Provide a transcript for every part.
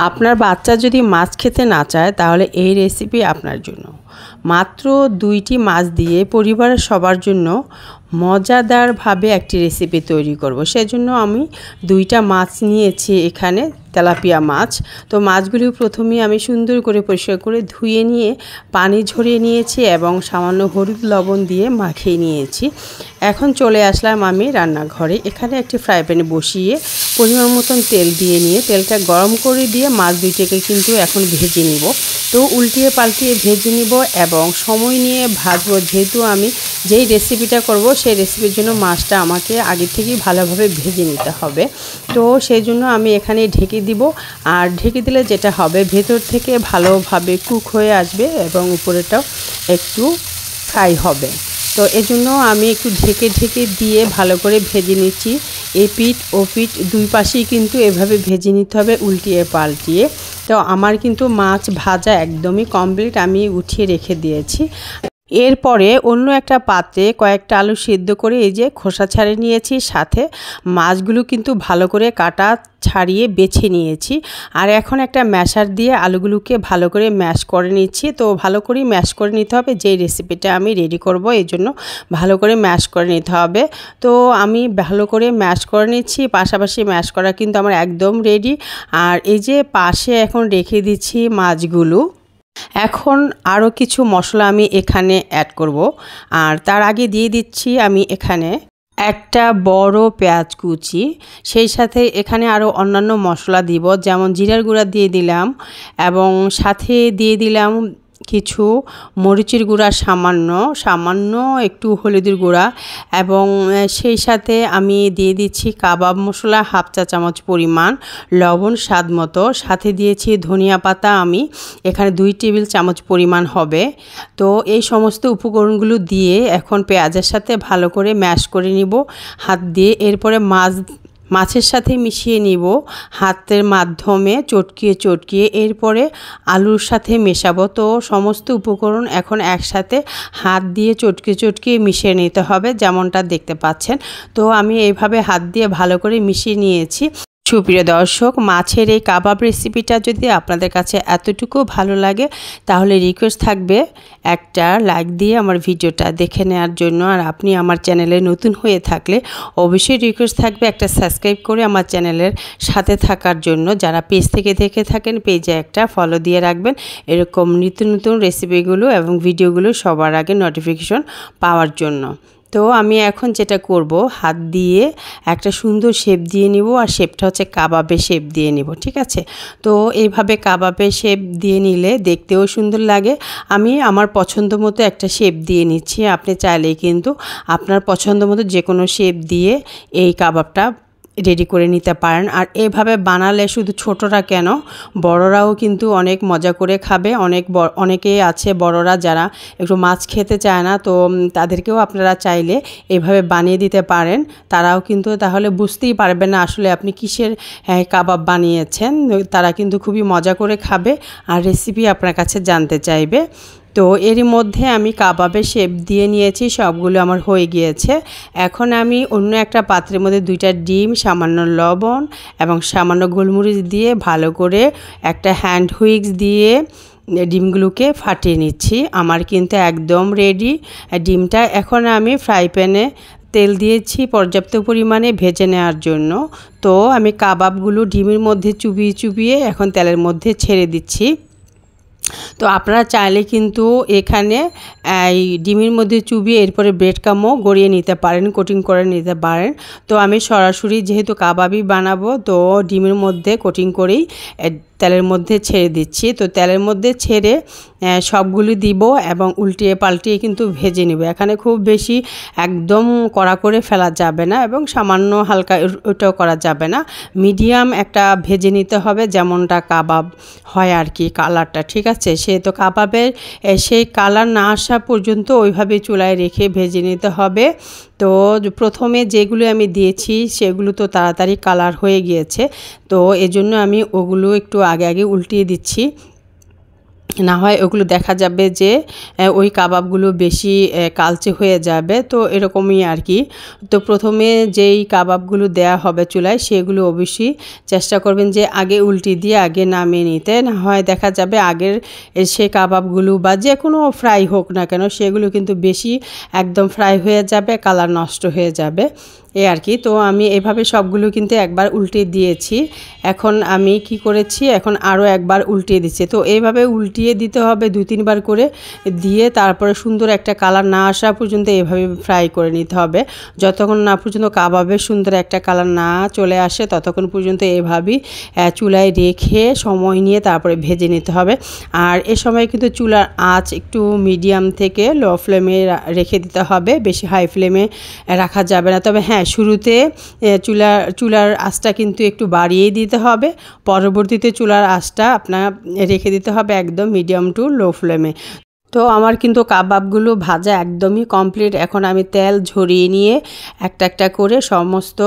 আপনার বাচ্চা যদি মাছ খেতে না চায় তাহলে এই রেসিপি আপনার জন্য। মাত্র 2টি মাছ দিয়ে পরিবারের সবার জন্য মজাদারভাবে একটি রেসিপি তৈরি করব। সেজন্য আমি 2টা মাছ নিয়েছি এখানে, তেলাপিয়া মাছ। তো মাছগুলি প্রথমেই আমি সুন্দর করে পরিষ্কার করে ধুয়ে নিয়ে পানি ঝরিয়ে নিয়েছি এবং সামান্য হলুদ লবণ দিয়ে মাখিয়ে নিয়েছি। এখন চলে আসলাম আমি রান্নাঘরে। এখানে একটি ফ্রাই প্যানে বসিয়ে পরিমাণ মতন তেল দিয়ে নিয়ে তেলটা গরম করে দিয়ে মাছ দুইটাকে কিন্তু এখন ভেজে নিব। তো উল্টিয়ে পাল্টিয়ে ভেজে নিব এবং সময় নিয়ে ভাজবো, যেহেতু আমি যেই রেসিপিটা করব সেই রেসিপির জন্য মাছটা আমাকে আগে থেকেই ভালোভাবে ভেজে নিতে হবে। তো সেই জন্য আমি এখানে ঢেকে দিব। আর ঢেকে দিলে যেটা হবে, ভেতর থেকে ভালোভাবে কুক হয়ে আসবে এবং উপরেটাও একটু ফ্রাই হবে। তো এজন্য আমি একটু ঢেকে ঢেকে দিয়ে ভালো করে ভেজে নিচ্ছি। এপিঠ ওপিঠ দুই পাশেই কিন্তু এভাবে ভেজে নিতে হবে উল্টিয়ে পাল্টিয়ে। তো আমার কিন্তু মাছ ভাজা একদমই কমপ্লিট, আমি উঠিয়ে রেখে দিয়েছি। এরপরে অন্য একটা পাত্রে কয়েকটা আলু সিদ্ধ করে এই যে খোসা ছাড়িয়ে নিয়েছি, সাথে মাছগুলো কিন্তু ভালো করে কাটা ছাড়িয়ে বেছে নিয়েছি। আর এখন একটা ম্যাশার দিয়ে আলুগুলোকে ভালো করে ম্যাশ করে নিচ্ছি। তো ভালো করে ম্যাশ করে নিতে হবে, যেই রেসিপিটা আমি রেডি করব এই জন্য ভালো করে ম্যাশ করে নিতে হবে। তো আমি ভালো করে ম্যাশ করে নিচ্ছি, পাশাপাশি ম্যাশ করা কিন্তু আমার একদম রেডি। আর এই যে পাশে এখন রেখে দিচ্ছি মাছগুলো। এখন আরও কিছু মশলা আমি এখানে অ্যাড করব। আর তার আগে দিয়ে দিচ্ছি আমি এখানে একটা বড় পেঁয়াজ কুচি, সেই সাথে এখানে আরও অন্যান্য মশলা দিব, যেমন জিরার গুঁড়া দিয়ে দিলাম এবং সাথে দিয়ে দিলাম কিছু মরিচের গুঁড়া, সামান্য একটু হলুদের গুঁড়া এবং সেই সাথে আমি দিয়ে দিচ্ছি কাবাব মশলা 1/2 চা চামচ পরিমাণ, লবণ স্বাদ মতো, সাথে দিয়েছি ধনিয়া পাতা আমি এখানে 2 টেবিল চামচ পরিমাণ হবে। তো এই সমস্ত উপকরণগুলো দিয়ে এখন পেঁয়াজের সাথে ভালো করে ম্যাশ করে নিব হাত দিয়ে। এরপরে মাছের সাথে মিশিয়ে নিব হাতের মাধ্যমে চটকিয়ে, এরপরে আলুর সাথে মেশাবো। তো সমস্ত উপকরণ এখন একসাথে হাত দিয়ে চটকিয়ে মিশিয়ে নিতে হবে, যেমনটা দেখতে পাচ্ছেন। তো আমি এইভাবে হাত দিয়ে ভালো করে মিশিয়ে নিয়েছি। সুপ্রিয় দর্শক, মাছের এই কাবাব রেসিপিটা যদি আপনাদের কাছে এতটুকু ভালো লাগে তাহলে রিকোয়েস্ট থাকবে একটা লাইক দিয়ে আমার ভিডিওটা দেখে নেওয়ার জন্য। আর আপনি আমার চ্যানেলে নতুন হয়ে থাকলে অবশ্যই রিকোয়েস্ট থাকবে একটা সাবস্ক্রাইব করে আমার চ্যানেলের সাথে থাকার জন্য। যারা পেজ থেকে দেখে থাকেন পেজে একটা ফলো দিয়ে রাখবেন, এরকম নিত্য নতুন রেসিপিগুলো এবং ভিডিওগুলো সবার আগে নোটিফিকেশন পাওয়ার জন্য। তো আমি এখন যেটা করব, হাত দিয়ে একটা সুন্দর শেপ দিয়ে নিব, আর শেপটা হচ্ছে কাবাবের শেপ দিয়ে নিব, ঠিক আছে। তো এইভাবে কাবাবের শেপ দিয়ে নিলে দেখতেও সুন্দর লাগে। আমি আমার পছন্দ মতো একটা শেপ দিয়ে নিচ্ছি, আপনি চাইলেই কিন্তু আপনার পছন্দ মতো যে কোনো শেপ দিয়ে এই কাবাবটা রেডি করে নিতে পারেন। আর এভাবে বানালে শুধু ছোটরা কেন, বড়রাও কিন্তু অনেক মজা করে খাবে। অনেকেই আছে বড়রা যারা একটু মাছ খেতে চায় না, তো তাদেরকেও আপনারা চাইলে এভাবে বানিয়ে দিতে পারেন। তারাও কিন্তু তাহলে বুঝতেই পারবে না আসলে আপনি কিসের কাবাব বানিয়েছেন। তারা কিন্তু খুবই মজা করে খাবে আর রেসিপি আপনার কাছে জানতে চাইবে। তো এরই মধ্যে আমি কাবাবের শেপ দিয়ে নিয়েছি, সবগুলো আমার হয়ে গিয়েছে। এখন আমি অন্য একটা পাত্রের মধ্যে 2টা ডিম, সামান্য লবণ এবং সামান্য গোলমরিচ দিয়ে ভালো করে একটা হ্যান্ড হুইক্স দিয়ে ডিমগুলোকে ফাটিয়ে নিচ্ছি। আমার কিন্তু একদম রেডি ডিমটা। এখন আমি ফ্রাই প্যানে তেল দিয়েছি পর্যাপ্ত পরিমাণে ভেজে নেওয়ার জন্য। তো আমি কাবাবগুলো ডিমের মধ্যে চুবিয়ে এখন তেলের মধ্যে ছেড়ে দিচ্ছি। তো আপনারা চাইলে কিন্তু এখানে এই ডিমের মধ্যে চুবিয়ে এরপরে ব্রেড কামও গড়িয়ে নিতে পারেন, কোটিং করে নিতে পারেন। তো আমি সরাসরি যেহেতু কাবাবই বানাবো, তো ডিমের মধ্যে কোটিং করেই তেলের মধ্যে ছেড়ে দিচ্ছি। তো তেলের মধ্যে ছেড়ে সবগুলি দিব এবং উল্টিয়ে পাল্টিয়ে কিন্তু ভেজে নেব। এখানে খুব বেশি একদম কড়া করে ফেলা যাবে না এবং সামান্য হালকা ওটাও করা যাবে না, মিডিয়াম একটা ভেজে নিতে হবে, যেমনটা কাবাব হয় আর কি কালারটা, ঠিক আছে। সে তো কাবাবের সেই কালার না আসা পর্যন্ত ওইভাবে চুলায় রেখে ভেজে নিতে হবে। তো প্রথমে যেগুলো আমি দিয়েছি সেগুলো তো তাড়াতাড়ি কালার হয়ে গিয়েছে, তো এজন্য আমি ওগুলো একটু আগে উল্টিয়ে দিচ্ছি না হয় ওগুলো দেখা যাবে যে ওই কাবাবগুলো বেশি কালচে হয়ে যাবে। তো এরকমই আর কি। তো প্রথমে যেই কাবাবগুলো দেয়া হবে চুলায় সেগুলো অবশ্যই চেষ্টা করবেন যে আগে উল্টি দিয়ে আগে নামিয়ে নিতে, না হয় দেখা যাবে আগের সে কাবাবগুলো বা যে কোনো ফ্রাই হোক না কেন সেগুলো কিন্তু বেশি একদম ফ্রাই হয়ে যাবে, কালার নষ্ট হয়ে যাবে এই আর কি। তো আমি এভাবে সবগুলো কিন্তু একবার উল্টে দিয়েছি। এখন আমি কি করেছি, এখন আরও একবার উল্টিয়ে দিচ্ছি। তো এইভাবে উল্টিয়ে দিতে হবে 2-3 বার করে, দিয়ে তারপরে সুন্দর একটা কালার না আসা পর্যন্ত এভাবে ফ্রাই করে নিতে হবে। যতক্ষণ না পর্যন্ত কাবাবের সুন্দর একটা কালার না চলে আসে ততক্ষণ পর্যন্ত এভাবেই চুলায় রেখে সময় নিয়ে তারপরে ভেজে নিতে হবে। আর এ সময় কিন্তু চুলার আঁচ একটু মিডিয়াম থেকে লো ফ্লেমে রেখে দিতে হবে, বেশি হাই ফ্লেমে রাখা যাবে না। তবে হ্যাঁ, শুরুতে চুলার আঁচটা কিন্তু একটু বাড়িয়েই দিতে হবে, পরবর্তীতে চুলার আঁচটা আপনার রেখে দিতে হবে একদম মিডিয়াম টু লো ফ্লেমে। তো আমার কিন্তু কাবাবগুলো ভাজা একদমই কমপ্লিট। এখন আমি তেল ঝরিয়ে নিয়ে একটা একটা করে সমস্ত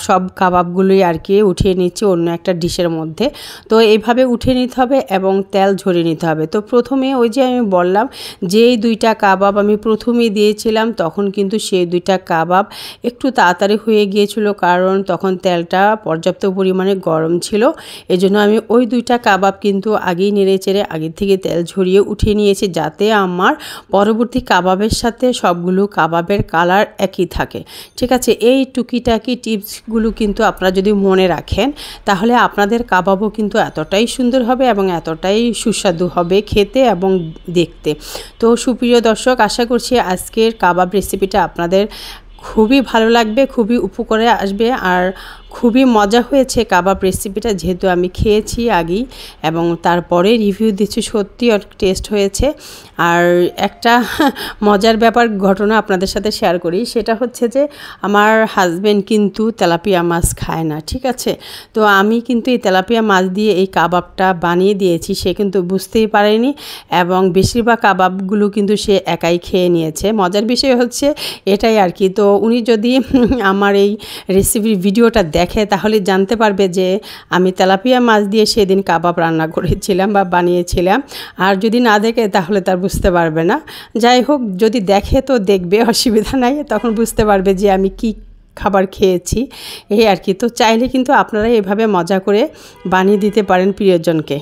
সব কাবাবগুলোই আর কি উঠিয়ে নিচ্ছি অন্য একটা ডিশের মধ্যে। তো এইভাবে উঠিয়ে নিতে হবে এবং তেল ঝরিয়ে নিতে হবে। তো প্রথমে ওই যে আমি বললাম যেই 2টা কাবাব আমি প্রথমেই দিয়েছিলাম তখন কিন্তু সেই 2টা কাবাব একটু তাড়াতাড়ি হয়ে গিয়েছিল, কারণ তখন তেলটা পর্যাপ্ত পরিমাণে গরম ছিল। এজন্য আমি ওই 2টা কাবাব কিন্তু আগেই নেড়ে চেড়ে আগের থেকে তেল ঝরিয়ে উঠিয়ে নিয়েছি, যাতে আমার পরবর্তী কাবাবের সাথে সবগুলো কাবাবের কালার একই থাকে। ঠিক আছে, এই টুকিটাকি টিপসগুলো কিন্তু আপনারা যদি মনে রাখেন তাহলে আপনাদের কাবাবও কিন্তু এতটাই সুন্দর হবে এবং এতটাই সুস্বাদু হবে খেতে এবং দেখতে। তো সুপ্রিয় দর্শক, আশা করছি আজকের কাবাব রেসিপিটা আপনাদের খুবই ভালো লাগবে, খুবই উপকারে আসবে আর খুবই মজা হয়েছে কাবাব রেসিপিটা, যেহেতু আমি খেয়েছি আগেই এবং তারপরে রিভিউ দিচ্ছি, সত্যি অনেক টেস্ট হয়েছে। আর একটা মজার ঘটনা আপনাদের সাথে শেয়ার করি, সেটা হচ্ছে যে আমার হাজব্যান্ড কিন্তু তেলাপিয়া মাছ খায় না। ঠিক আছে, তো আমি কিন্তু এই তেলাপিয়া মাছ দিয়ে এই কাবাবটা বানিয়ে দিয়েছি, সে কিন্তু বুঝতেই পারেনি এবং বেশিরভাগ কাবাবগুলো কিন্তু সে একাই খেয়ে নিয়েছে। মজার বিষয় হচ্ছে এটাই আর কি। তো উনি যদি আমার এই রেসিপির ভিডিওটা দেখে তাহলে জানতে পারবে যে আমি তেলাপিয়া মাছ দিয়ে সেদিন কাবাব রান্না করেছিলাম বা বানিয়েছিলাম। আর যদি না দেখে তাহলে তার বুঝতে পারবে না। যাই হোক, যদি দেখে তো দেখবে, অসুবিধা নাই, তখন বুঝতে পারবে যে আমি কি খাবার খেয়েছি এই আর কি। তো চাইলে কিন্তু আপনারা এভাবে মজা করে বানিয়ে দিতে পারেন প্রিয়জনকে।